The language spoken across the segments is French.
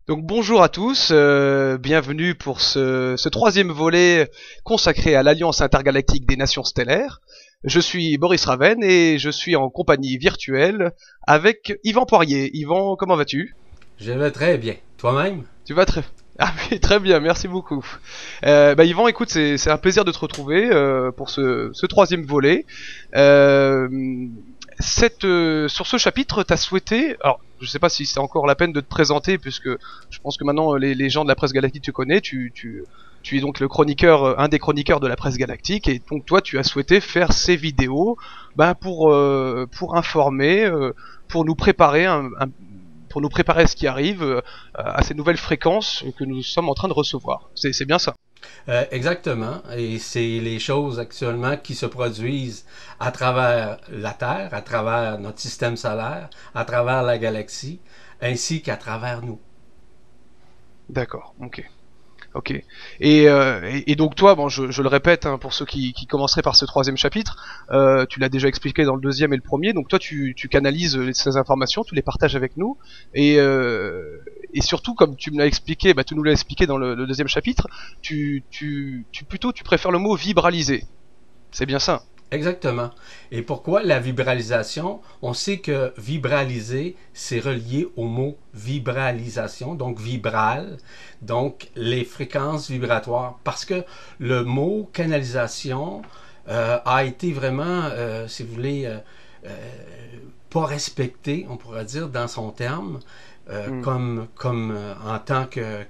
Donc bonjour à tous, bienvenue pour ce troisième volet consacré à l'Alliance intergalactique des nations stellaires. Je suis Boris Raven et je suis en compagnie virtuelle avec Yvan Poirier. Yvan, comment vas-tu? Je vais très bien. Toi-même? Tu vas très... Ah oui, très bien, merci beaucoup. Yvan, écoute, c'est un plaisir de te retrouver pour ce troisième volet. Euh, sur ce chapitre, tu as souhaité, alors je sais pas si c'est encore la peine de te présenter, puisque je pense que maintenant les gens de la presse galactique tu connais, tu es donc le chroniqueur, un des chroniqueurs de la presse galactique, et donc toi tu as souhaité faire ces vidéos pour informer, pour nous préparer pour nous préparer à ce qui arrive, à ces nouvelles fréquences que nous sommes en train de recevoir. C'est bien ça. Exactement. Et c'est les choses actuellement qui se produisent à travers la Terre, à travers notre système solaire, à travers la galaxie, ainsi qu'à travers nous. D'accord, ok. Ok. Et donc toi, bon, je le répète hein, pour ceux qui commenceraient par ce troisième chapitre, tu l'as déjà expliqué dans le deuxième et le premier. Donc toi, tu canalises ces informations, tu les partages avec nous, et surtout comme tu me l'as expliqué, tu nous l'as expliqué dans le deuxième chapitre, tu préfères le mot vibraliser. C'est bien ça. Exactement. Et pourquoi la vibralisation? On sait que vibraliser, c'est relié au mot vibralisation, donc vibral, donc les fréquences vibratoires. Parce que le mot canalisation a été vraiment, si vous voulez, pas respecté, on pourrait dire, dans son terme, Hmm. comme en tant que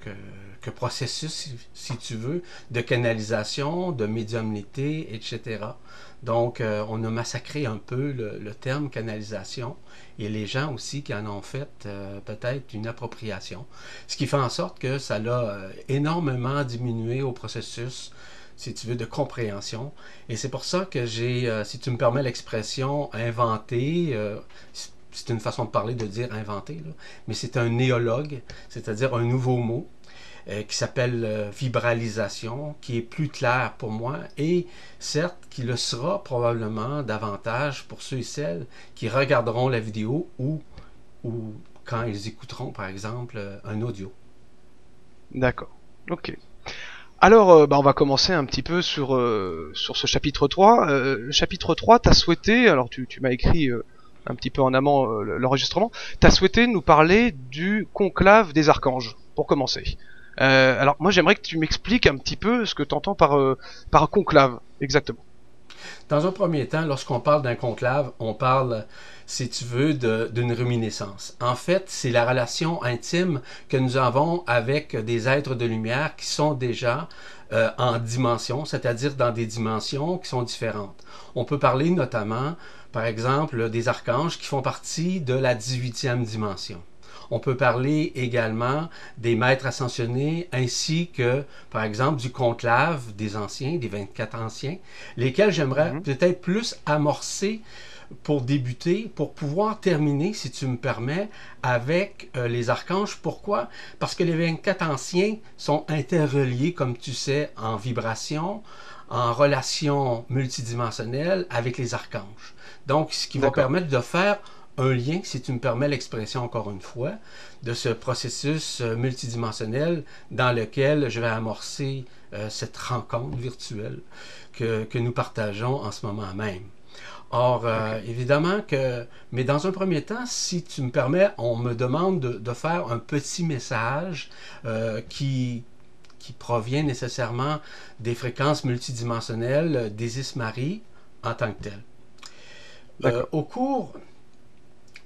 processus, si tu veux, de canalisation, de médiumnité, etc. Donc, on a massacré un peu le terme canalisation et les gens aussi qui en ont fait peut-être une appropriation. Ce qui fait en sorte que ça l'a énormément diminué au processus, si tu veux, de compréhension. Et c'est pour ça que j'ai, si tu me permets l'expression, inventé, c'est une façon de parler de dire inventé, là, mais c'est un néologue, c'est-à-dire un nouveau mot qui s'appelle vibralisation, qui est plus clair pour moi et certes qui le sera probablement davantage pour ceux et celles qui regarderont la vidéo ou quand ils écouteront par exemple un audio. D'accord. Ok. Alors, on va commencer un petit peu sur ce chapitre 3. Le chapitre 3, t'as souhaité, alors tu m'as écrit un petit peu en amont l'enregistrement, t'as souhaité nous parler du conclave des archanges, pour commencer. Alors moi j'aimerais que tu m'expliques un petit peu ce que tu entends par conclave, exactement. Dans un premier temps, lorsqu'on parle d'un conclave, on parle, si tu veux, d'une réminiscence. En fait, c'est la relation intime que nous avons avec des êtres de lumière qui sont déjà en dimension, c'est-à-dire dans des dimensions qui sont différentes. On peut parler notamment, par exemple, des archanges qui font partie de la 18e dimension. On peut parler également des maîtres ascensionnés ainsi que, par exemple, du conclave des anciens, des 24 anciens, lesquels j'aimerais Mhm. peut-être plus amorcer pour débuter, pour pouvoir terminer, si tu me permets, avec les archanges. Pourquoi? Parce que les 24 anciens sont interreliés, comme tu sais, en vibration, en relation multidimensionnelle avec les archanges. Donc, ce qui va D'accord. permettre de faire un lien, si tu me permets l'expression encore une fois, de ce processus multidimensionnel dans lequel je vais amorcer cette rencontre virtuelle que nous partageons en ce moment même. Or, Ok. évidemment que, mais dans un premier temps, si tu me permets, on me demande de faire un petit message qui provient nécessairement des fréquences multidimensionnelles d'Isis Marie en tant que telle. Euh, D'accord. au cours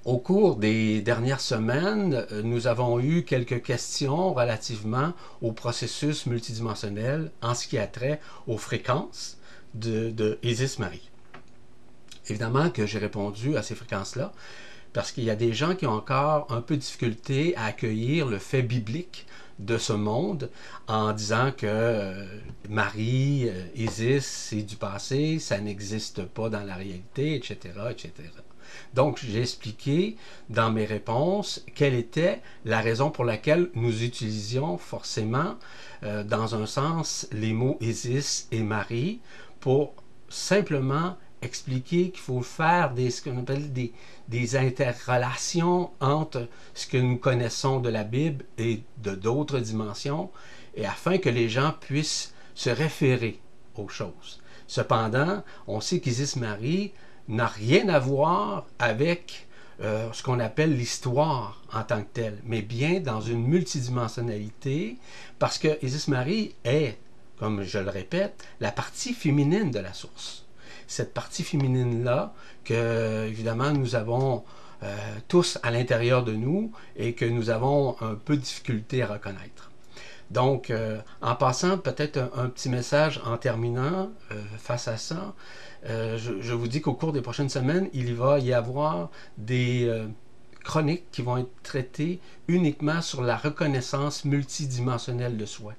Au cours des dernières semaines, nous avons eu quelques questions relativement au processus multidimensionnel en ce qui a trait aux fréquences de Isis Marie. Évidemment que j'ai répondu à ces fréquences-là parce qu'il y a des gens qui ont encore un peu de difficulté à accueillir le fait biblique de ce monde en disant que Marie, Isis, c'est du passé, ça n'existe pas dans la réalité, etc., etc. Donc, j'ai expliqué dans mes réponses quelle était la raison pour laquelle nous utilisions forcément, dans un sens, les mots Isis et Marie pour simplement expliquer qu'il faut faire ce qu'on appelle des interrelations entre ce que nous connaissons de la Bible et de d'autres dimensions, et afin que les gens puissent se référer aux choses. Cependant, on sait qu'Isis-Marie n'a rien à voir avec ce qu'on appelle l'histoire en tant que telle, mais bien dans une multidimensionnalité, parce que Isis-Marie est, comme je le répète, la partie féminine de la source. Cette partie féminine-là, que évidemment nous avons tous à l'intérieur de nous et que nous avons un peu de difficulté à reconnaître. Donc, en passant, peut-être un petit message en terminant face à ça, je vous dis qu'au cours des prochaines semaines, il va y avoir des chroniques qui vont être traitées uniquement sur la reconnaissance multidimensionnelle de soi.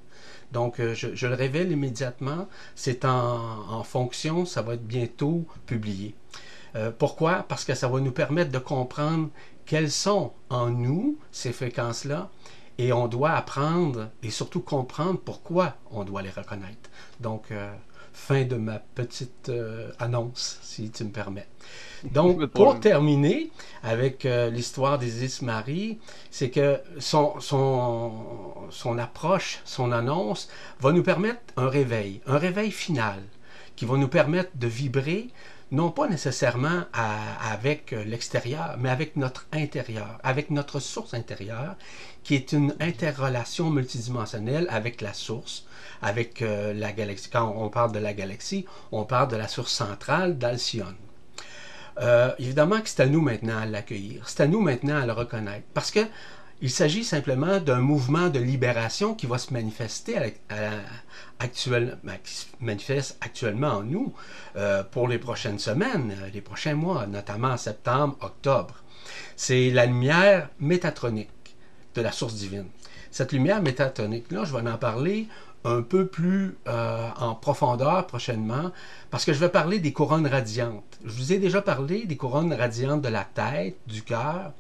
Donc, je le révèle immédiatement, c'est en fonction, ça va être bientôt publié. Pourquoi? Parce que ça va nous permettre de comprendre quelles sont en nous ces fréquences-là, et on doit apprendre et surtout comprendre pourquoi on doit les reconnaître. Donc, fin de ma petite annonce, si tu me permets. Donc, pour terminer avec l'histoire d'Isis-Marie, c'est que son approche, son annonce, va nous permettre un réveil final, qui va nous permettre de vibrer, non pas nécessairement avec l'extérieur, mais avec notre intérieur, avec notre source intérieure, qui est une interrelation multidimensionnelle avec la source, avec la galaxie. Quand on parle de la galaxie, on parle de la source centrale d'Alcyone. Évidemment que c'est à nous maintenant à l'accueillir, c'est à nous maintenant à le reconnaître, parce que il s'agit simplement d'un mouvement de libération qui va se manifester qui se manifeste actuellement en nous pour les prochaines semaines, les prochains mois, notamment en septembre, octobre. C'est la lumière métatronique de la source divine. Cette lumière métatronique-là, je vais en parler un peu plus en profondeur prochainement, parce que je vais parler des couronnes radiantes. Je vous ai déjà parlé des couronnes radiantes de la tête, du cœur,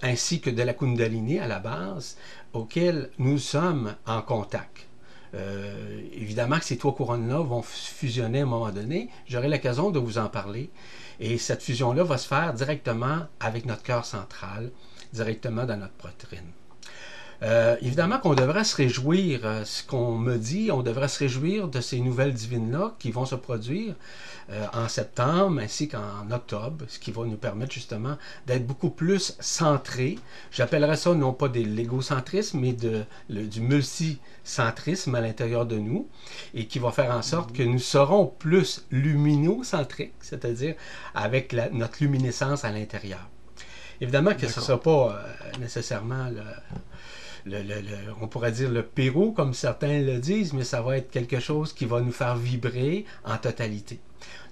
ainsi que de la Kundalini à la base, auxquelles nous sommes en contact. Évidemment que ces trois couronnes-là vont fusionner à un moment donné. J'aurai l'occasion de vous en parler. Et cette fusion-là va se faire directement avec notre cœur central, directement dans notre poitrine. Évidemment qu'on devrait se réjouir, ce qu'on me dit, on devrait se réjouir de ces nouvelles divines-là qui vont se produire en septembre ainsi qu'en octobre, ce qui va nous permettre justement d'être beaucoup plus centrés. J'appellerais ça non pas de l'égocentrisme, mais du multicentrisme à l'intérieur de nous, et qui va faire en sorte que nous serons plus luminocentriques, c'est-à-dire avec notre luminescence à l'intérieur. Évidemment que ce ne sera pas nécessairement on pourrait dire le Pérou, comme certains le disent, mais ça va être quelque chose qui va nous faire vibrer en totalité.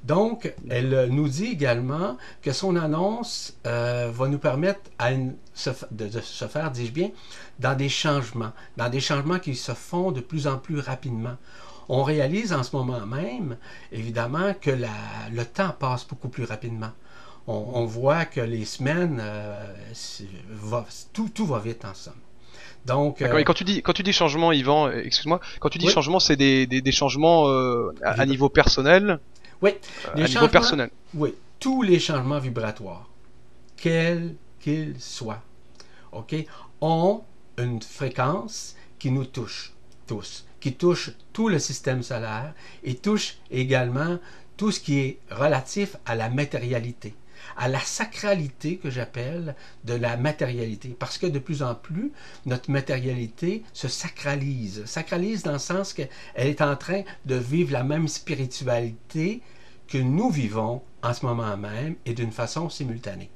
Donc, elle nous dit également que son annonce va nous permettre de se faire, dis-je bien, dans des changements qui se font de plus en plus rapidement. On réalise en ce moment même, évidemment, que le temps passe beaucoup plus rapidement. On voit que les semaines, tout va vite en somme. Donc, et quand tu dis changement, Yvan, excuse-moi, quand tu dis changement, c'est des changements à niveau personnel. Oui, à niveau personnel. Oui, tous les changements vibratoires, quels qu'ils soient, ont une fréquence qui nous touche tous, qui touche tout le système solaire et touche également tout ce qui est relatif à la matérialité, à la sacralité que j'appelle de la matérialité, parce que de plus en plus, notre matérialité se sacralise dans le sens qu'elle est en train de vivre la même spiritualité que nous vivons en ce moment même et d'une façon simultanée.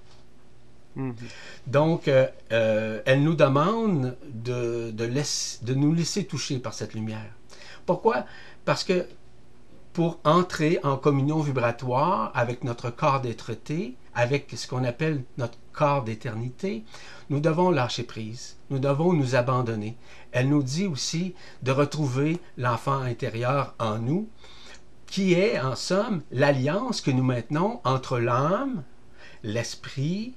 Donc, elle nous demande de nous laisser toucher par cette lumière. Pourquoi? Parce que pour entrer en communion vibratoire avec notre corps d'être-té, avec ce qu'on appelle notre corps d'éternité, nous devons lâcher prise, nous devons nous abandonner. Elle nous dit aussi de retrouver l'enfant intérieur en nous, qui est en somme l'alliance que nous maintenons entre l'âme, l'esprit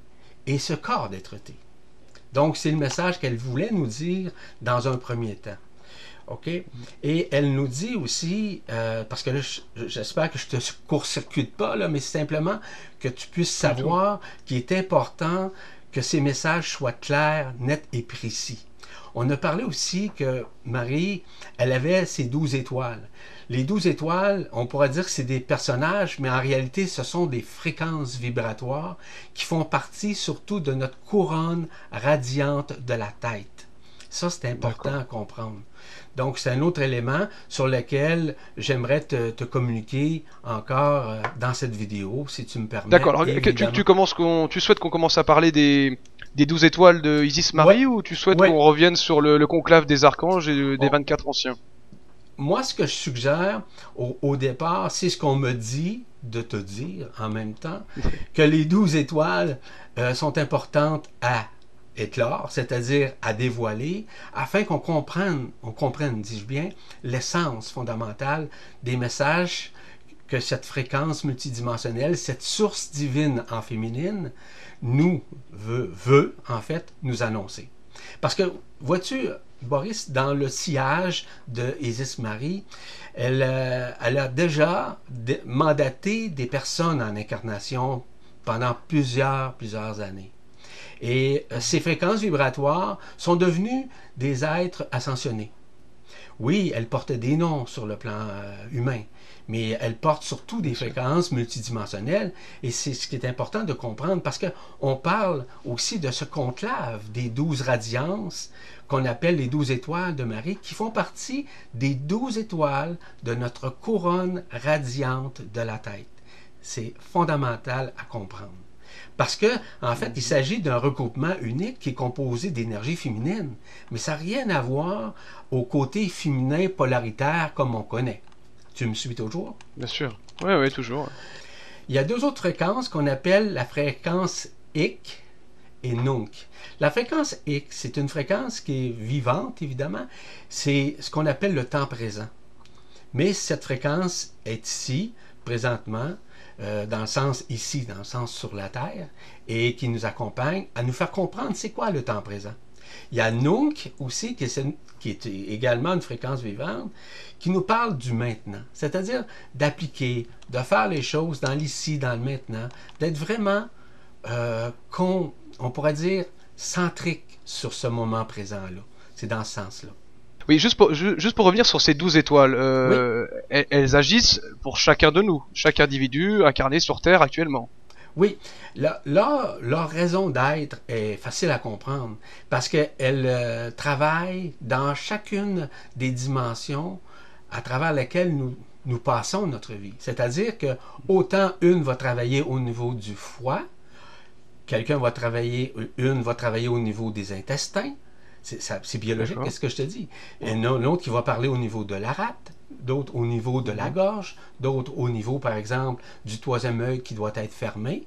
et ce corps d'être-té. Donc c'est le message qu'elle voulait nous dire dans un premier temps. OK? Et elle nous dit aussi, parce que là, j'espère que je te court-circuite pas, là, mais c'est simplement que tu puisses savoir qu'il est important que ces messages soient clairs, nets et précis. On a parlé aussi que Marie, elle avait ses 12 étoiles. Les 12 étoiles, on pourrait dire que c'est des personnages, mais en réalité, ce sont des fréquences vibratoires qui font partie surtout de notre couronne radiante de la tête. Ça, c'est important à comprendre. Donc, c'est un autre élément sur lequel j'aimerais te communiquer encore dans cette vidéo, si tu me permets. D'accord, alors tu souhaites qu'on commence à parler des 12 étoiles de Isis Marie, ou tu souhaites qu'on revienne sur le conclave des archanges et des 24 anciens? Moi, ce que je suggère au départ, c'est ce qu'on me dit de te dire en même temps, que les 12 étoiles sont importantes à éclore, c'est-à-dire à dévoiler, afin qu'on comprenne, dis-je bien, l'essence fondamentale des messages que cette fréquence multidimensionnelle, cette source divine en féminine, veut en fait nous annoncer. Parce que, vois-tu, Boris, dans le sillage de Isis Marie, elle a déjà mandaté des personnes en incarnation pendant plusieurs années. Et ces fréquences vibratoires sont devenues des êtres ascensionnés. Oui, elles portent des noms sur le plan humain, mais elles portent surtout des fréquences multidimensionnelles, et c'est ce qui est important de comprendre, parce qu'on parle aussi de ce conclave des 12 radiances qu'on appelle les 12 étoiles de Marie, qui font partie des 12 étoiles de notre couronne radiante de la tête. C'est fondamental à comprendre. Parce que, en fait, il s'agit d'un regroupement unique qui est composé d'énergie féminine, mais ça n'a rien à voir au côté féminin polaritaire comme on connaît. Tu me suis toujours? Bien sûr. Oui, toujours. Il y a deux autres fréquences qu'on appelle la fréquence Ik et Nunc. La fréquence Ik, c'est une fréquence qui est vivante, évidemment. C'est ce qu'on appelle le temps présent. Mais cette fréquence est ici, présentement, dans le sens ici, dans le sens sur la Terre, et qui nous accompagne à nous faire comprendre c'est quoi le temps présent. Il y a Nunc aussi, qui est également une fréquence vivante, qui nous parle du maintenant, c'est-à-dire d'appliquer, de faire les choses dans l'ici, dans le maintenant, d'être vraiment, on pourrait dire, centrique sur ce moment présent-là. C'est dans ce sens-là. Oui, juste pour revenir sur ces 12 étoiles, elles agissent pour chacun de nous, chaque individu incarné sur Terre actuellement. Oui, leur raison d'être est facile à comprendre, parce qu'elles travaillent dans chacune des dimensions à travers lesquelles nous passons notre vie. C'est-à-dire que autant une va travailler au niveau du foie, une va travailler au niveau des intestins. C'est biologique, qu'est-ce que je te dis? Et l'autre qui va parler au niveau de la rate, d'autres au niveau de la gorge, d'autres au niveau, par exemple, du troisième œil qui doit être fermé.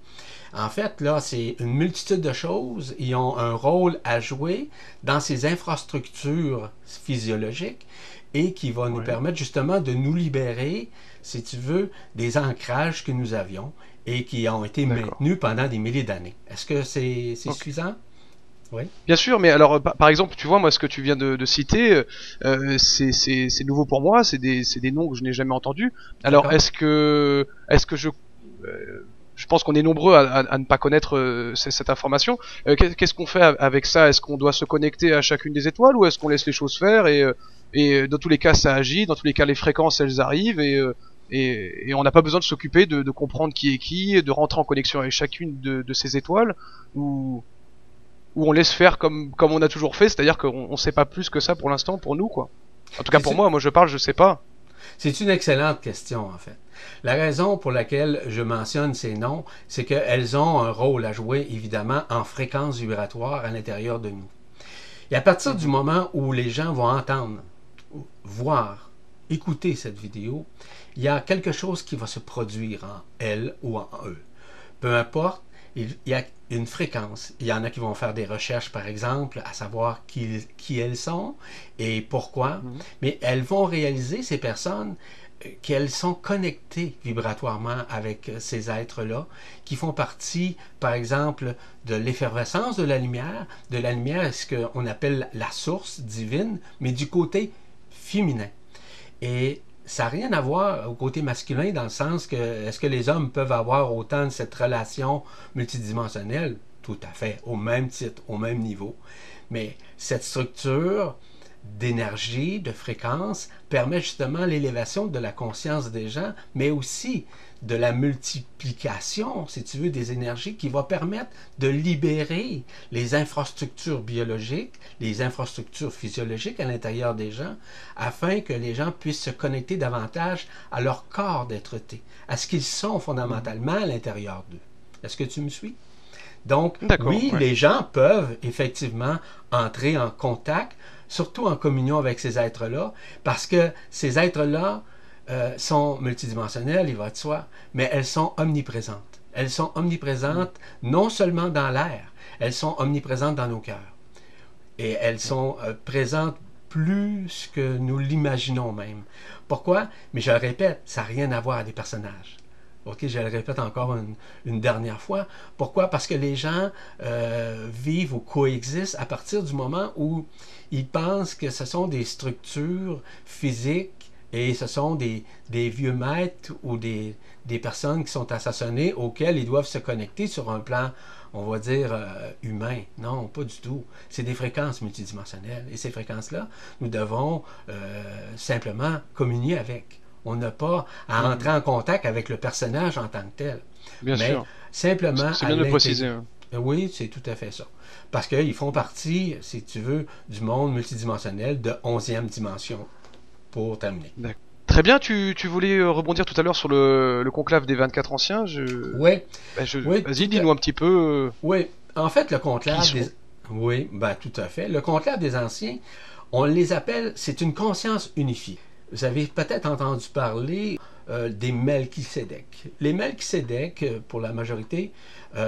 En fait, là, c'est une multitude de choses. Ils ont un rôle à jouer dans ces infrastructures physiologiques et qui va nous permettre justement de nous libérer, si tu veux, des ancrages que nous avions et qui ont été maintenus pendant des milliers d'années. Est-ce que c'est suffisant? Oui. Bien sûr, mais alors par exemple, tu vois, moi, ce que tu viens de citer, c'est nouveau pour moi, c'est des noms que je n'ai jamais entendus. Alors, est-ce que je pense qu'on est nombreux à ne pas connaître cette information. Qu'est-ce qu'on fait avec ça? Est-ce qu'on doit se connecter à chacune des étoiles, ou est-ce qu'on laisse les choses faire et dans tous les cas ça agit, dans tous les cas les fréquences elles arrivent et on n'a pas besoin de s'occuper de comprendre qui est qui, de rentrer en connexion avec chacune de ces étoiles, ou on laisse faire comme on a toujours fait, c'est-à-dire qu'on sait pas plus que ça pour l'instant pour nous, quoi. En tout cas pour moi je sais pas. C'est une excellente question, en fait. La raison pour laquelle je mentionne ces noms, c'est qu'elles ont un rôle à jouer, évidemment, en fréquence vibratoire à l'intérieur de nous. Et à partir du moment où les gens vont entendre, voir, écouter cette vidéo, il y a quelque chose qui va se produire en elles ou en eux. Peu importe, il y a une fréquence. Il y en a qui vont faire des recherches, par exemple, à savoir qui elles sont et pourquoi. Mais elles vont réaliser, ces personnes, qu'elles sont connectées vibratoirement avec ces êtres-là, qui font partie, par exemple, de l'effervescence de la lumière. De la lumière, ce qu'on appelle la source divine, mais du côté féminin. Et ça n'a rien à voir au côté masculin dans le sens que est-ce que les hommes peuvent avoir autant de cette relation multidimensionnelle? Tout à fait, au même titre, au même niveau. Mais cette structure d'énergie, de fréquence, permet justement l'élévation de la conscience des gens, mais aussi de la multiplication, si tu veux, des énergies qui va permettre de libérer les infrastructures biologiques, les infrastructures physiologiques à l'intérieur des gens, afin que les gens puissent se connecter davantage à leur corps d'être-té, à ce qu'ils sont fondamentalement à l'intérieur d'eux. Est-ce que tu me suis? Donc, oui, ouais. les gens peuvent effectivement entrer en contact, surtout en communion avec ces êtres-là, parce que ces êtres-là sont multidimensionnelles, il va de soi, mais elles sont omniprésentes. Elles sont omniprésentes non seulement dans l'air, elles sont omniprésentes dans nos cœurs. Et elles sont présentes plus que nous l'imaginons même. Pourquoi? Mais je le répète, ça n'a rien à voir avec des personnages. Ok, je le répète encore une dernière fois. Pourquoi? Parce que les gens vivent ou coexistent à partir du moment où ils pensent que ce sont des structures physiques et ce sont des vieux maîtres ou des personnes qui sont assassonnées auxquelles ils doivent se connecter sur un plan, on va dire, humain. Non, pas du tout. C'est des fréquences multidimensionnelles. Et ces fréquences-là, nous devons simplement communier avec. On n'a pas à entrer en contact avec le personnage en tant que tel. Bien mais sûr. simplement C'est bien de le préciser. Hein. Oui, c'est tout à fait ça. Parce qu'ils font partie, si tu veux, du monde multidimensionnel de 11e dimension, pour terminer. Très bien, tu voulais rebondir tout à l'heure sur le conclave des 24 anciens. Oui. Oui, vas-y, dis-nous un petit peu. Oui, en fait, le conclave des... Oui, ben tout à fait. Le conclave des anciens, on les appelle, c'est une conscience unifiée. Vous avez peut-être entendu parler des Melchisédek. Les Melchisédek, pour la majorité,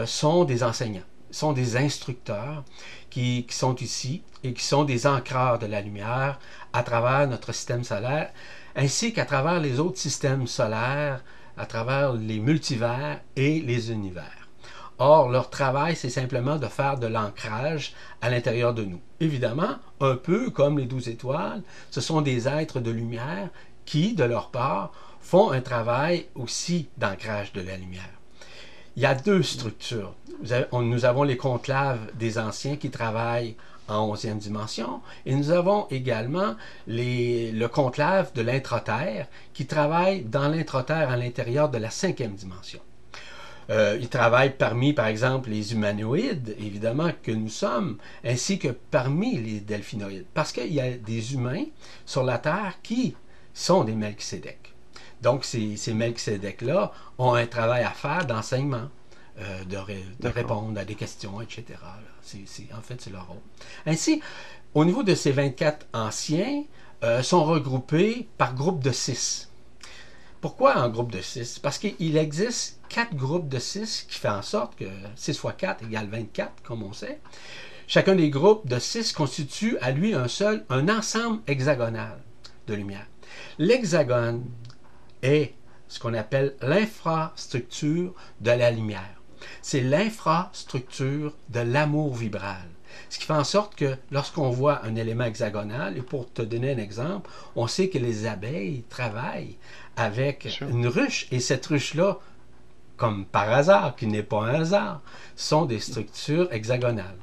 sont des enseignants, sont des instructeurs qui sont ici et qui sont des ancreurs de la lumière à travers notre système solaire, ainsi qu'à travers les autres systèmes solaires, à travers les multivers et les univers. Or, leur travail, c'est simplement de faire de l'ancrage à l'intérieur de nous. Évidemment, un peu comme les 12 étoiles, ce sont des êtres de lumière qui, de leur part, font un travail aussi d'ancrage de la lumière. Il y a deux structures. Nous avons les conclaves des anciens qui travaillent en 11e dimension, et nous avons également le conclave de l'intraterre qui travaille dans l'intraterre à l'intérieur de la 5e dimension. Ils travaillent parmi, par exemple, les humanoïdes, évidemment, que nous sommes, ainsi que parmi les delphinoïdes. Parce qu'il y a des humains sur la Terre qui sont des Melchisédek. Donc, ces Melchisédek-là ont un travail à faire d'enseignement, de répondre à des questions, etc. En fait, c'est leur rôle. Ainsi, au niveau de ces 24 anciens, sont regroupés par groupe de 6. Pourquoi en groupe de 6? Parce qu'il existe 4 groupes de 6 qui fait en sorte que 6 fois 4 égale 24, comme on sait. Chacun des groupes de 6 constitue à lui un ensemble hexagonal de lumière. L'hexagone est ce qu'on appelle l'infrastructure de la lumière. C'est l'infrastructure de l'amour vibral. Ce qui fait en sorte que lorsqu'on voit un élément hexagonal, et pour te donner un exemple, on sait que les abeilles travaillent avec une ruche, et cette ruche-là, comme par hasard, qui n'est pas un hasard, sont des structures hexagonales.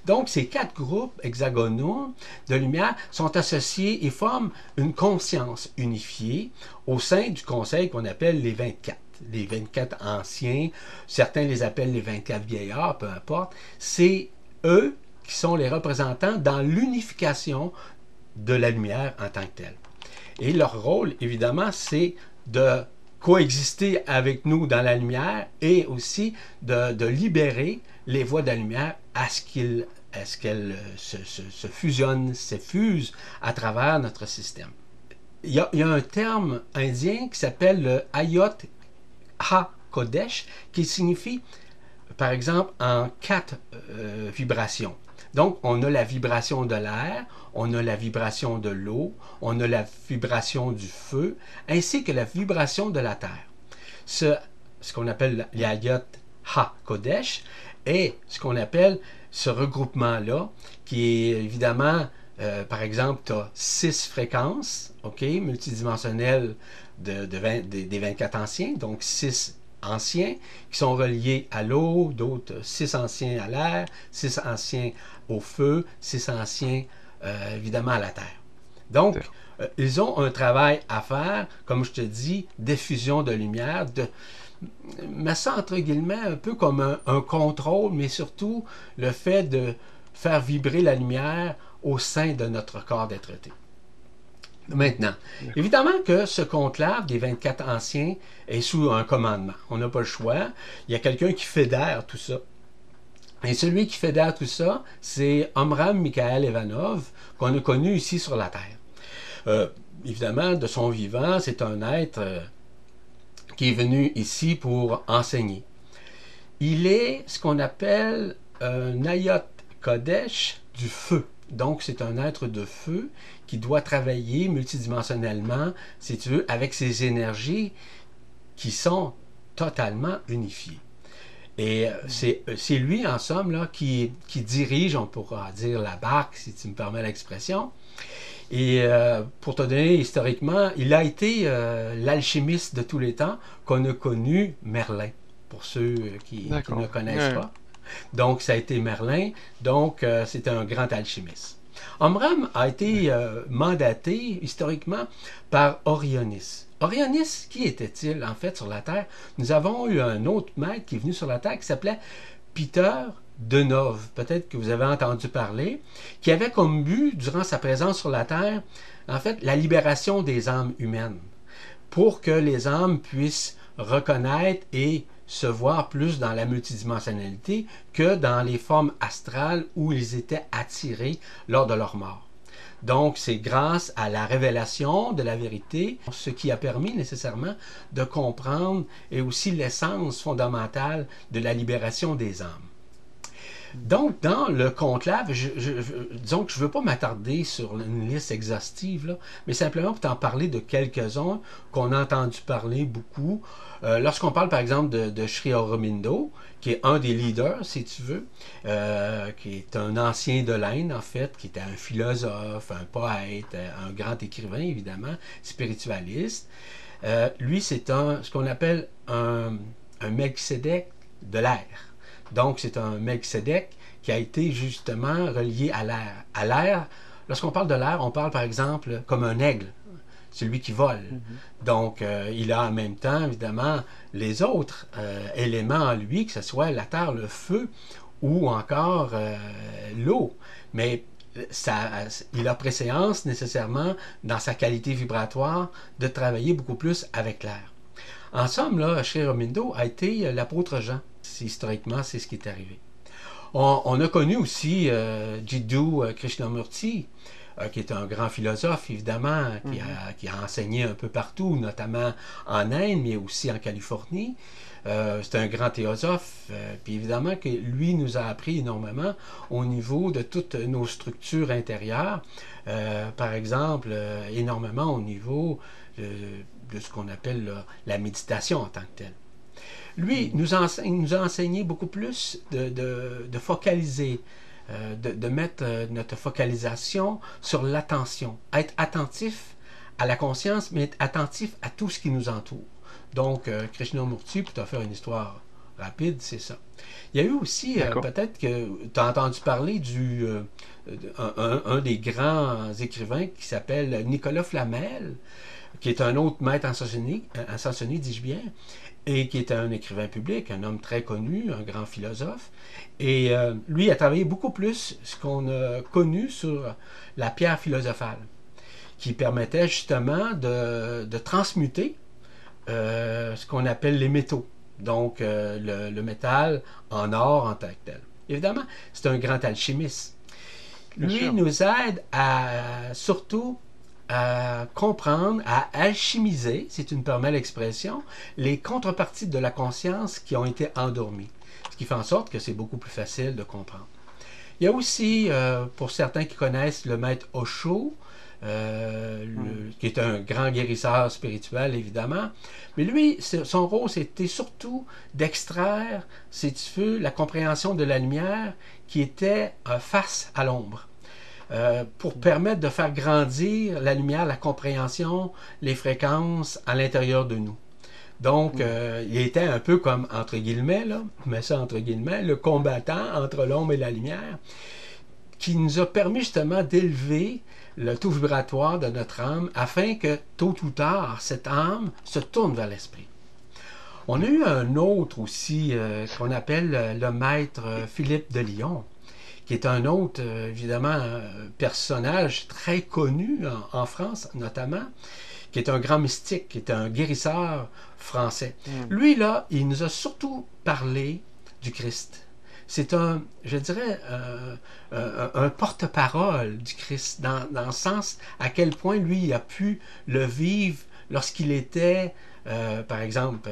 Donc, ces 4 groupes hexagonaux de lumière sont associés et forment une conscience unifiée au sein du conseil qu'on appelle les 24. Les 24 anciens, certains les appellent les 24 vieillards, peu importe. C'est eux qui sont les représentants dans l'unification de la lumière en tant que telle. Et leur rôle, évidemment, c'est de coexister avec nous dans la lumière et aussi de libérer les voies de la lumière à ce qu'elles se fusionnent, s'effusent à travers notre système. Il y a un terme indien qui s'appelle le Ayot HaKodesh qui signifie, par exemple, en 4 vibrations. Donc, on a la vibration de l'air, on a la vibration de l'eau, on a la vibration du feu, ainsi que la vibration de la terre. Ce qu'on appelle l'Ayot HaKodesh est ce qu'on appelle ce regroupement-là, qui est évidemment Par exemple, tu as 6 fréquences, OK, multidimensionnelles des 24 anciens, donc 6 anciens qui sont reliés à l'eau, d'autres 6 anciens à l'air, 6 anciens au feu, 6 anciens évidemment à la terre. Donc, ils ont un travail à faire, comme je te dis, d'effusion de lumière, mais ça entre guillemets un peu comme un contrôle, mais surtout le fait de faire vibrer la lumière au sein de notre corps d'être-té. Maintenant, évidemment que ce conclave des 24 anciens est sous un commandement. On n'a pas le choix. Il y a quelqu'un qui fédère tout ça. Et celui qui fédère tout ça, c'est Omram Mikhaël Evanov, qu'on a connu ici sur la Terre. Évidemment, de son vivant, c'est un être qui est venu ici pour enseigner. Il est ce qu'on appelle un Ayot Kodesh du feu. Donc, c'est un être de feu qui doit travailler multidimensionnellement, si tu veux, avec ses énergies qui sont totalement unifiées. Et c'est lui, en somme, là, qui dirige, on pourra dire, la barque, si tu me permets l'expression. Et pour te donner historiquement, il a été l'alchimiste de tous les temps qu'on a connu Merlin, pour ceux qui ne connaissent pas. Donc, ça a été Merlin, donc c'était un grand alchimiste. Omram a été mandaté historiquement par Orionis. Orionis, qui était-il en fait sur la Terre? Nous avons eu un autre maître qui est venu sur la Terre qui s'appelait Peter Denov, peut-être que vous avez entendu parler, qui avait comme but, durant sa présence sur la Terre, en fait, la libération des âmes humaines, pour que les âmes puissent reconnaître et se voir plus dans la multidimensionnalité que dans les formes astrales où ils étaient attirés lors de leur mort. Donc, c'est grâce à la révélation de la vérité, ce qui a permis nécessairement de comprendre et aussi l'essence fondamentale de la libération des âmes. Donc, dans le conclave, disons que je ne veux pas m'attarder sur une liste exhaustive, là, mais simplement pour t'en parler de quelques-uns qu'on a entendu parler beaucoup. Lorsqu'on parle, par exemple, de Sri Aurobindo, qui est un des leaders, si tu veux, qui est un ancien de l'Inde, en fait, qui était un philosophe, un poète, un grand écrivain, évidemment, spiritualiste. Lui, c'est ce qu'on appelle un Melchizedek de l'air. Donc, c'est un Melchizedek qui a été justement relié à l'air. À l'air, lorsqu'on parle de l'air, on parle par exemple comme un aigle, celui qui vole. Donc, il a en même temps, évidemment, les autres éléments en lui, que ce soit la terre, le feu ou encore l'eau. Mais il a préséance nécessairement, dans sa qualité vibratoire, de travailler beaucoup plus avec l'air. En somme, là, Sri Aurobindo a été l'apôtre Jean. Historiquement, c'est ce qui est arrivé. On a connu aussi Jiddu Krishnamurti, qui est un grand philosophe, évidemment, qui a enseigné un peu partout, notamment en Inde, mais aussi en Californie. C'est un grand théosophe, puis évidemment que lui nous a appris énormément au niveau de toutes nos structures intérieures. Par exemple, énormément au niveau de ce qu'on appelle la méditation en tant que telle. Lui nous a enseigné beaucoup plus de focaliser, de mettre notre focalisation sur l'attention, être attentif à la conscience, mais être attentif à tout ce qui nous entoure. Donc, Krishnamurti, pour te faire une histoire rapide, c'est ça. Il y a eu aussi, peut-être que tu as entendu parler un des grands écrivains qui s'appelle Nicolas Flamel, qui est un autre maître ascensionné, dis-je bien, et qui est un écrivain public, un homme très connu, un grand philosophe. Et lui a travaillé beaucoup plus ce qu'on a connu sur la pierre philosophale, qui permettait justement de transmuter ce qu'on appelle les métaux. Donc, le métal en or en tant que tel. Évidemment, c'est un grand alchimiste. Lui nous aide surtout à comprendre, à alchimiser, si tu me permets l'expression, les contreparties de la conscience qui ont été endormies. Ce qui fait en sorte que c'est beaucoup plus facile de comprendre. Il y a aussi, pour certains qui connaissent le maître Osho, qui est un grand guérisseur spirituel, évidemment. Mais lui, son rôle, c'était surtout d'extraire, si tu veux, la compréhension de la lumière qui était face à l'ombre. pour permettre de faire grandir la lumière, la compréhension, les fréquences à l'intérieur de nous. Donc, il était un peu comme, entre guillemets, là, mais ça entre guillemets, le combattant entre l'ombre et la lumière, qui nous a permis justement d'élever le taux vibratoire de notre âme afin que, tôt ou tard, cette âme se tourne vers l'esprit. On a eu un autre aussi qu'on appelle le maître Philippe de Lyon, qui est un autre, évidemment, personnage très connu en France, notamment, qui est un grand mystique, qui est un guérisseur français. Lui, là, il nous a surtout parlé du Christ. C'est je dirais, un porte-parole du Christ, dans le sens à quel point lui, il a pu le vivre lorsqu'il était, par exemple,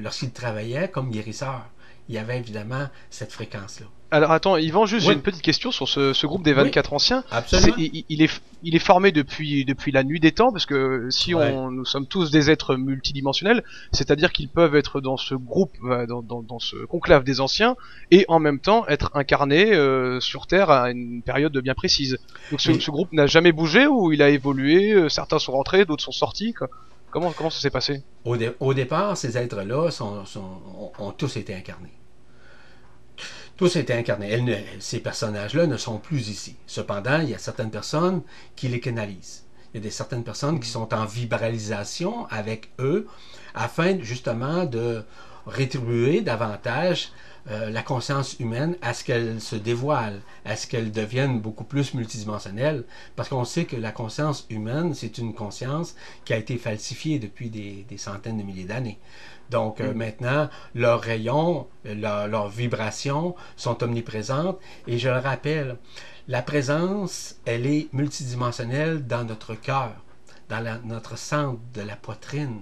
lorsqu'il travaillait comme guérisseur. Il y avait évidemment cette fréquence-là. Alors attends, Yvan, juste Oui. j'ai une petite question sur ce groupe des 24 anciens. Absolument. Il est formé depuis la nuit des temps, parce que si Ouais. nous sommes tous des êtres multidimensionnels, c'est-à-dire qu'ils peuvent être dans ce groupe, dans ce conclave des anciens, et en même temps être incarnés sur Terre à une période bien précise. Donc Oui. ce groupe n'a jamais bougé, ou il a évolué, certains sont rentrés, d'autres sont sortis, quoi. Comment ça s'est passé? Au départ, ces êtres-là ont tous été incarnés. Tous été incarnés. Ces personnages-là ne sont plus ici. Cependant, il y a certaines personnes qui les canalisent. Il y a certaines personnes qui sont en vibralisation avec eux afin justement de rétribuer davantage la conscience humaine à ce qu'elle se dévoile, à ce qu'elle devienne beaucoup plus multidimensionnelle, parce qu'on sait que la conscience humaine, c'est une conscience qui a été falsifiée depuis des centaines de milliers d'années. Donc maintenant, leurs rayons, leurs vibrations sont omniprésentes, et je le rappelle, la présence, elle est multidimensionnelle dans notre cœur, dans notre centre de la poitrine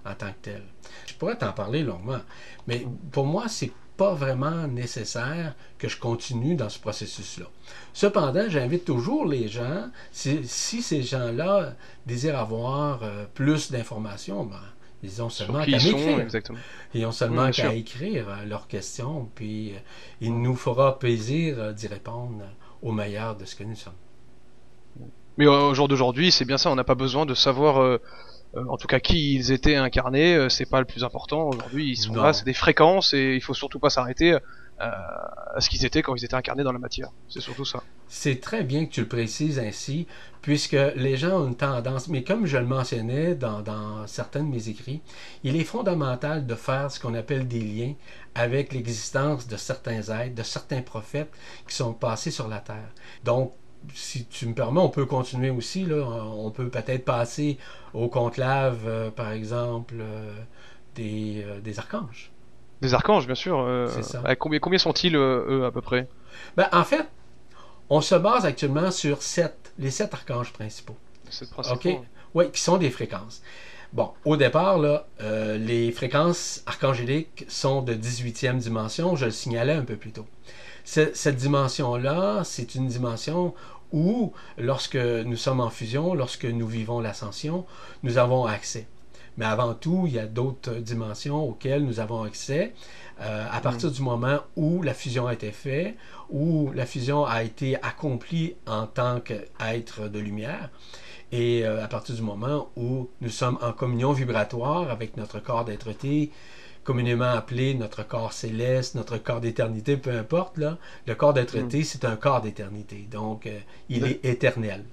en tant que tel. Je pourrais t'en parler longuement, mais pour moi, c'est pas vraiment nécessaire que je continue dans ce processus-là. Cependant, j'invite toujours les gens, si ces gens-là désirent avoir plus d'informations, ben, ils ont seulement qu'à m'écrire. Exactement. Ils ont seulement Bien qu'à sûr. écrire leurs questions, puis il nous fera plaisir d'y répondre au meilleur de ce que nous sommes. Mais au jour d'aujourd'hui, c'est bien ça, on n'a pas besoin de savoir, en tout cas qui ils étaient incarnés, c'est pas le plus important. Aujourd'hui, ils sont Non. là, c'est des fréquences, et il faut surtout pas s'arrêter à ce qu'ils étaient quand ils étaient incarnés dans la matière. C'est surtout ça. C'est très bien que tu le précises ainsi, puisque les gens ont une tendance, mais comme je le mentionnais dans certains de mes écrits, il est fondamental de faire ce qu'on appelle des liens avec l'existence de certains êtres, de certains prophètes qui sont passés sur la Terre. Donc, si tu me permets, on peut continuer aussi, là, on peut peut-être passer au conclave, par exemple, des archanges. Des archanges, bien sûr. C'est ça. Combien sont-ils, eux, à peu près? Ben, en fait, on se base actuellement sur les 7 archanges principaux. C'est principal. OK? Oui, qui sont des fréquences. Bon, au départ, là, les fréquences archangéliques sont de 18e dimension, je le signalais un peu plus tôt. Cette dimension-là, c'est une dimension où, lorsque nous sommes en fusion, lorsque nous vivons l'ascension, nous avons accès. Mais avant tout, il y a d'autres dimensions auxquelles nous avons accès à partir du moment où la fusion a été faite, où la fusion a été accomplie en tant qu'être de lumière, et à partir du moment où nous sommes en communion vibratoire avec notre corps d'être-té, communément appelé notre corps céleste, notre corps d'éternité, peu importe, là, le corps d'être-té, c'est un corps d'éternité, donc il est éternel.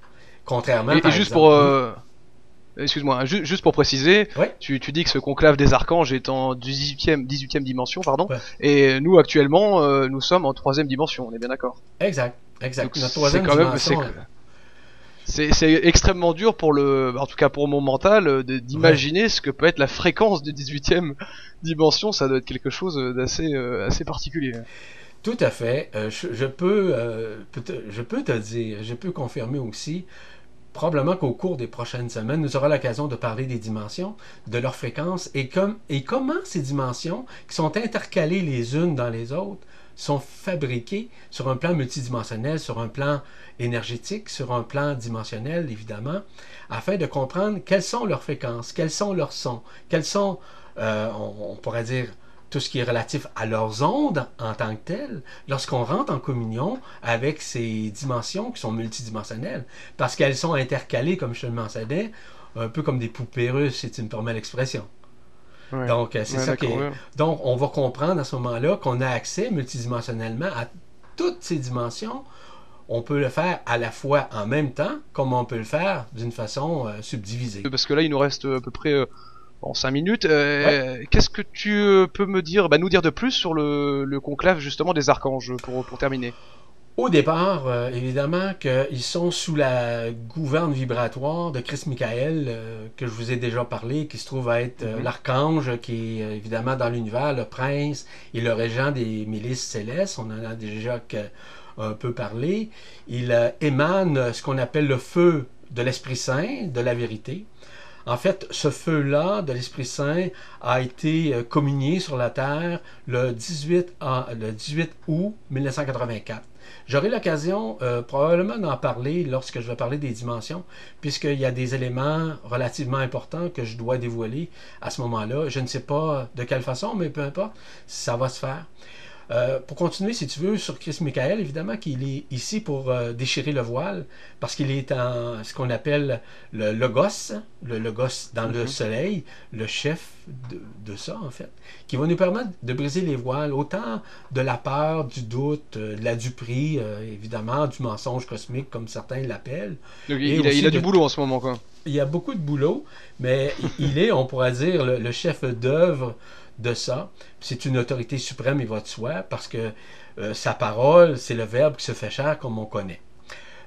Contrairement, Et par juste exemple, excuse-moi, juste pour préciser, Ouais. tu dis que ce conclave des archanges est en 18e dimension, pardon, Ouais. et nous actuellement, nous sommes en 3e dimension, on est bien d'accord. Exact. Donc, Notre troisième c'est quand même, dimension, c'est extrêmement dur en tout cas pour mon mental, d'imaginer ce que peut être la fréquence de 18e dimension. Ça doit être quelque chose d'assez assez particulier. tout à fait. Je peux te dire, je peux confirmer aussi, probablement qu'au cours des prochaines semaines, nous aurons l'occasion de parler des dimensions, de leurs fréquences, et comment ces dimensions, qui sont intercalées les unes dans les autres, sont fabriquées sur un plan multidimensionnel, sur un plan énergétique, sur un plan dimensionnel, évidemment, afin de comprendre quelles sont leurs fréquences, quels sont leurs sons, quels sont, on pourrait dire, tout ce qui est relatif à leurs ondes en tant que telles, lorsqu'on rentre en communion avec ces dimensions qui sont multidimensionnelles, parce qu'elles sont intercalées, comme je te le mentionnais, un peu comme des poupées russes, si tu me permets l'expression. Ouais. Donc, c'est Ouais, ça qui est... ouais. Donc, on va comprendre à ce moment-là qu'on a accès multidimensionnellement à toutes ces dimensions. On peut le faire à la fois en même temps, comme on peut le faire d'une façon subdivisée. Parce que là, il nous reste à peu près 5 minutes. Ouais. Qu'est-ce que tu peux me dire, nous dire de plus sur le conclave justement des archanges pour terminer? Au départ, évidemment, qu'ils sont sous la gouverne vibratoire de Christ Michael, que je vous ai déjà parlé, qui se trouve à être l'archange, qui est évidemment dans l'univers, le prince et le régent des milices célestes. On en a déjà un peu parlé. Il émane ce qu'on appelle le feu de l'Esprit Saint, de la vérité. En fait, ce feu-là de l'Esprit Saint a été communié sur la Terre le 18 août 1984. J'aurai l'occasion probablement d'en parler lorsque je vais parler des dimensions, puisqu'il y a des éléments relativement importants que je dois dévoiler à ce moment-là. Je ne sais pas de quelle façon, mais peu importe, ça va se faire. Pour continuer, si tu veux, sur Christ Michael, évidemment qu'il est ici pour déchirer le voile, parce qu'il est en ce qu'on appelle le logos dans le soleil, le chef de ça, en fait, qui va nous permettre de briser les voiles, autant de la peur, du doute, de la duperie, évidemment, du mensonge cosmique, comme certains l'appellent. Donc, il a du boulot en ce moment, quoi. Il y a beaucoup de boulot, mais il est, on pourrait dire, le chef d'œuvre de ça. C'est une autorité suprême, il va de soi, parce que sa parole, c'est le verbe qui se fait chair, comme on connaît.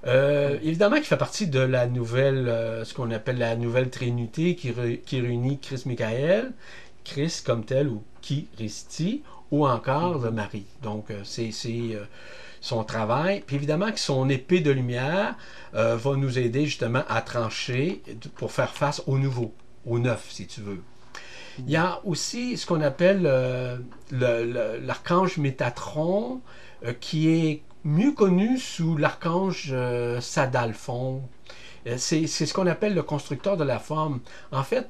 Évidemment qu'il fait partie de la nouvelle, ce qu'on appelle la nouvelle Trinité, qui réunit Christ Michael, Christ comme tel, ou qui Christi, ou encore le Marie. Donc, c'est son travail. Puis évidemment que son épée de lumière va nous aider justement à trancher pour faire face au nouveau, au neuf, si tu veux. Il y a aussi ce qu'on appelle l'archange Métatron, qui est mieux connu sous l'archange Sadalphon. C'est ce qu'on appelle le constructeur de la forme. En fait,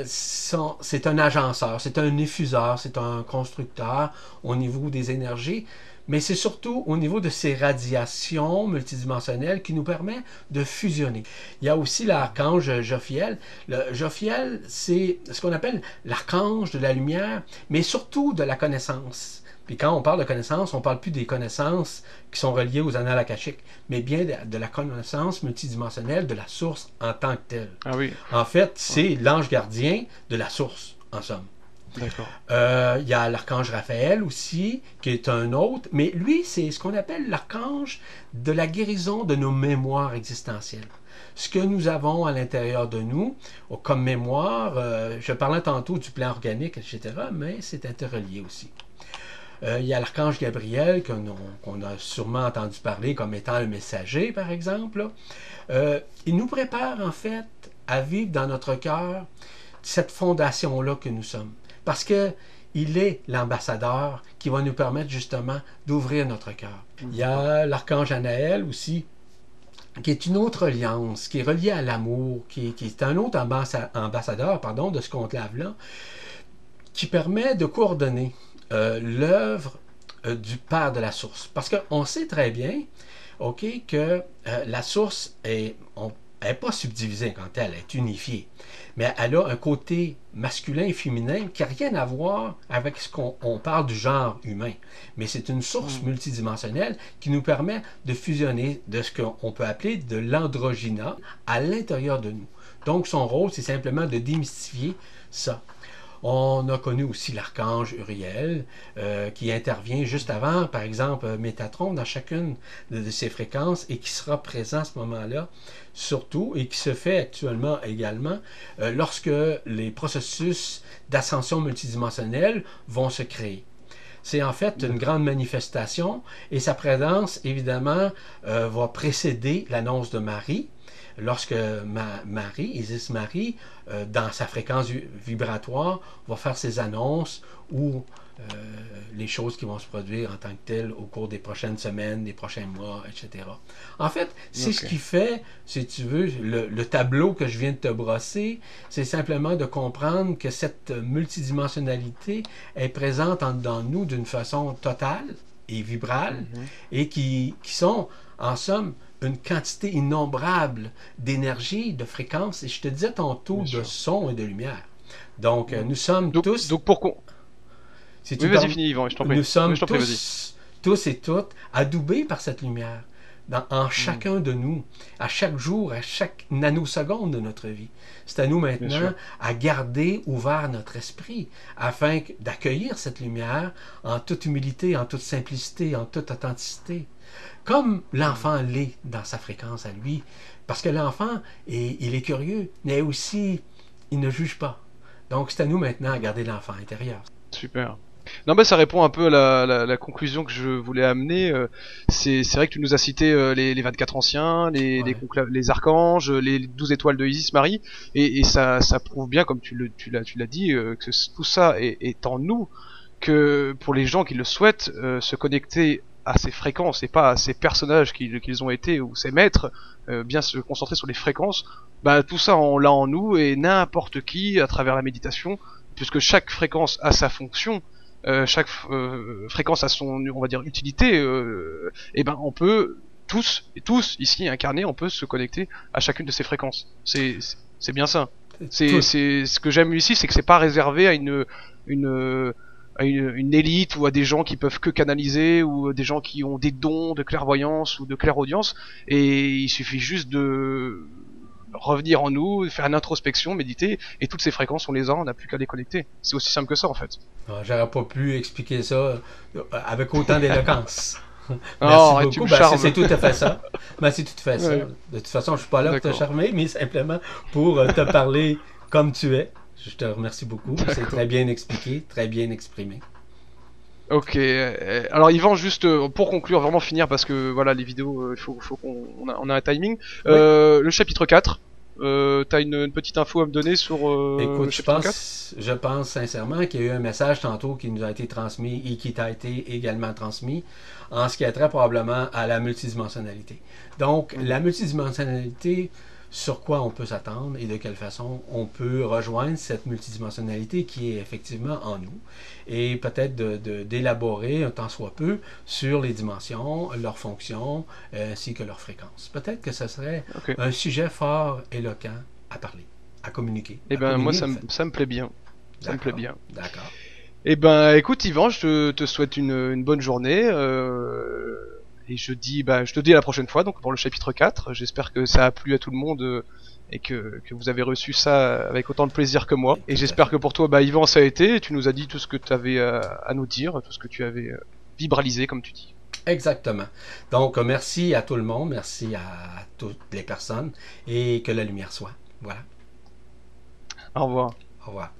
c'est un agenceur, c'est un effuseur, c'est un constructeur au niveau des énergies, mais c'est surtout au niveau de ces radiations multidimensionnelles qui nous permet de fusionner. Il y a aussi l'archange Jophiel. Le Jophiel, c'est ce qu'on appelle l'archange de la lumière, mais surtout de la connaissance. Puis quand on parle de connaissance, on ne parle plus des connaissances qui sont reliées aux annales akashiques, mais bien de la connaissance multidimensionnelle de la source en tant que telle. Ah oui. En fait, c'est l'ange gardien de la source, en somme. D'accord. Il y a l'archange Raphaël aussi, qui est un autre, mais lui, c'est ce qu'on appelle l'archange de la guérison de nos mémoires existentielles. Ce que nous avons à l'intérieur de nous, comme mémoire, je parlais tantôt du plan organique, etc., mais c'est interrelié aussi. Il y a l'archange Gabriel, qu'on a sûrement entendu parler comme étant le messager, par exemple. Il nous prépare, en fait, à vivre dans notre cœur cette fondation-là que nous sommes. Parce qu'il est l'ambassadeur qui va nous permettre justement d'ouvrir notre cœur. Il y a l'archange Anaël aussi, qui est une autre alliance, qui est reliée à l'amour, qui est un autre ambassadeur de ce conclave-là, qui permet de coordonner l'œuvre du Père de la source. Parce qu'on sait très bien, que la source est pas subdivisée quand elle est unifiée, mais elle a un côté masculin et féminin qui n'a rien à voir avec ce qu'on parle du genre humain. Mais c'est une source multidimensionnelle qui nous permet de fusionner de ce qu'on peut appeler de l'androgyna à l'intérieur de nous. Donc son rôle, c'est simplement de démystifier ça. On a connu aussi l'archange Uriel, qui intervient juste avant, par exemple, Métatron dans chacune de ses fréquences et qui sera présent à ce moment-là, surtout, et qui se fait actuellement également, lorsque les processus d'ascension multidimensionnelle vont se créer. C'est en fait une grande manifestation et sa présence, évidemment, va précéder l'annonce de Marie. Lorsque Marie, Isis Marie, dans sa fréquence vibratoire, va faire ses annonces où les choses qui vont se produire en tant que telles au cours des prochaines semaines, des prochains mois, etc. En fait, c'est ce qui fait, si tu veux, le tableau que je viens de te brosser, c'est simplement de comprendre que cette multidimensionnalité est présente en dedans de nous d'une façon totale et vibrale, et qui sont, en somme, une quantité innombrable d'énergie, de fréquences, et je te disais tantôt de son et de lumière. Donc, nous sommes tous... Donc, pour qu'on... Si oui, vas-y, finis, Yvan, je t'en prie. Nous sommes je t'en prie, tous et toutes adoubés par cette lumière en chacun de nous, à chaque jour, à chaque nanoseconde de notre vie. C'est à nous maintenant à garder ouvert notre esprit afin d'accueillir cette lumière en toute humilité, en toute simplicité, en toute authenticité. Comme l'enfant l'est dans sa fréquence à lui. Parce que l'enfant, il est curieux, mais aussi, il ne juge pas. Donc, c'est à nous maintenant à garder l'enfant intérieur. Super. Non, bah ça répond un peu à la conclusion que je voulais amener. C'est vrai que tu nous as cité les 24 anciens, les archanges, les 12 étoiles de Isis Marie, et ça prouve bien, comme tu l'as dit, que tout ça est en nous, que pour les gens qui le souhaitent, se connecter à ces fréquences et pas à ces personnages qu'ils ont été ou ces maîtres, bien se concentrer sur les fréquences, bah tout ça on l'a en nous, et n'importe qui à travers la méditation, puisque chaque fréquence a sa fonction, chaque fréquence a son, on va dire, utilité, et ben on peut tous ici incarnés, on peut se connecter à chacune de ces fréquences. C'est bien ça. C'est ce que j'aime ici, c'est que c'est pas réservé à une élite ou à des gens qui peuvent que canaliser, ou des gens qui ont des dons de clairvoyance ou de clairaudience, et il suffit juste de revenir en nous, faire une introspection, méditer, et toutes ces fréquences on les a, on n'a plus qu'à les connecter. C'est aussi simple que ça en fait. J'aurais pas pu expliquer ça avec autant d'éloquence. Merci beaucoup. C'est tout à fait ça. C'est tout à fait ça. De toute façon, je suis pas là pour te charmer, mais simplement pour te parler comme tu es. Je te remercie beaucoup. C'est très bien expliqué, très bien exprimé. Ok, alors Yvan, juste pour conclure, vraiment finir, parce que voilà, les vidéos, il faut qu'on a un timing. Oui. Le chapitre 4, t'as une petite info à me donner sur Écoute, le chapitre 4? Je pense sincèrement qu'il y a eu un message tantôt qui nous a été transmis et qui t'a été également transmis en ce qui a trait probablement à la multidimensionnalité. Donc, la multidimensionnalité, sur quoi on peut s'attendre et de quelle façon on peut rejoindre cette multidimensionnalité qui est effectivement en nous, et peut-être d'élaborer un tant soit peu sur les dimensions, leurs fonctions, ainsi que leurs fréquences. Peut-être que ce serait un sujet fort éloquent à parler, à communiquer. Eh bien, moi, ça me plaît bien. Ça me plaît bien. D'accord. Eh ben, écoute, Yvan, je te souhaite une bonne journée. Et je te dis à la prochaine fois, donc pour le chapitre 4. J'espère que ça a plu à tout le monde, et que vous avez reçu ça avec autant de plaisir que moi. Et j'espère que pour toi, Yvan, ça a été. Tu nous as dit tout ce que tu avais à nous dire, tout ce que tu avais vibralisé, comme tu dis. Exactement. Donc, merci à tout le monde, merci à toutes les personnes, et que la lumière soit. Voilà. Au revoir. Au revoir.